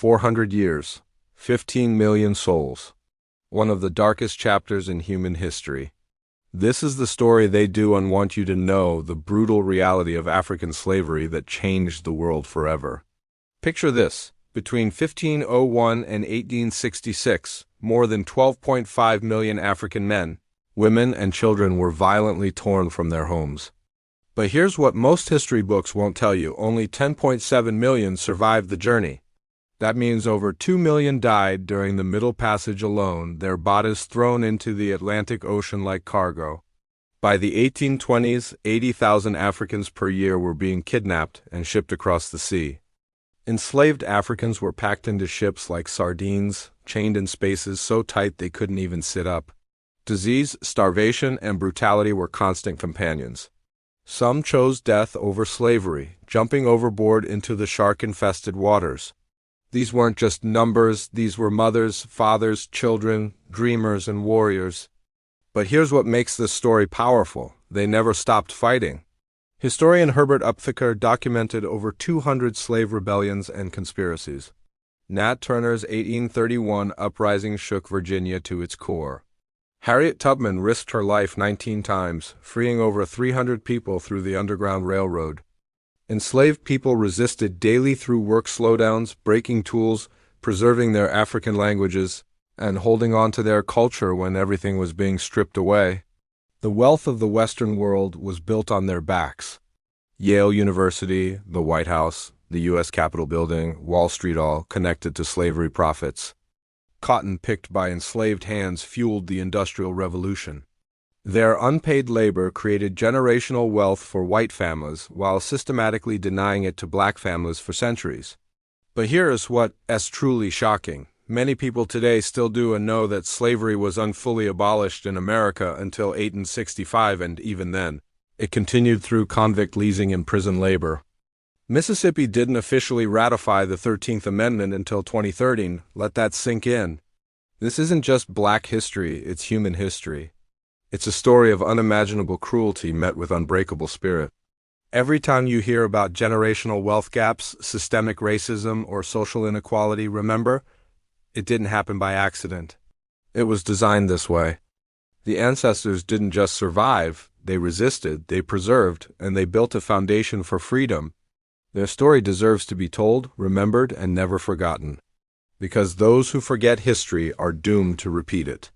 400 years, 15 million souls. One of the darkest chapters in human history. This is the story they do and want you to know, the brutal reality of African slavery that changed the world forever. Picture this. Between 1501 and 1866, more than 12.5 million African men, women, and children were violently torn from their homes. But here's what most history books won't tell you. Only 10.7 million survived the journey. That means over 2 million died during the Middle Passage alone, their bodies thrown into the Atlantic Ocean like cargo. By the 1820s, 80,000 Africans per year were being kidnapped and shipped across the sea. Enslaved Africans were packed into ships like sardines, chained in spaces so tight they couldn't even sit up. Disease, starvation, and brutality were constant companions. Some chose death over slavery, jumping overboard into the shark-infested waters. These weren't just numbers, these were mothers, fathers, children, dreamers, and warriors. But here's what makes this story powerful. They never stopped fighting. Historian Herbert Upthicke documented over 200 slave rebellions and conspiracies. Nat Turner's 1831 uprising shook Virginia to its core. Harriet Tubman risked her life 19 times, freeing over 300 people through the Underground Railroad. Enslaved people resisted daily through work slowdowns, breaking tools, preserving their African languages, and holding on to their culture when everything was being stripped away. The wealth of the Western world was built on their backs. Yale University, the White House, the U.S. Capitol Building, Wall Street, all connected to slavery profits. Cotton picked by enslaved hands fueled the Industrial Revolution. Their unpaid labor created generational wealth for white families while systematically denying it to black families for centuries. But here is what is truly shocking. Many people today still do and know that slavery was unfully abolished in America until 1865, and even then, it continued through convict leasing and prison labor. Mississippi didn't officially ratify the 13th Amendment until 2013. Let that sink in. This isn't just black history, it's human history. It's a story of unimaginable cruelty met with unbreakable spirit. Every time you hear about generational wealth gaps, systemic racism, or social inequality, remember, it didn't happen by accident. It was designed this way. The ancestors didn't just survive, they resisted, they preserved, and they built a foundation for freedom. Their story deserves to be told, remembered, and never forgotten. Because those who forget history are doomed to repeat it.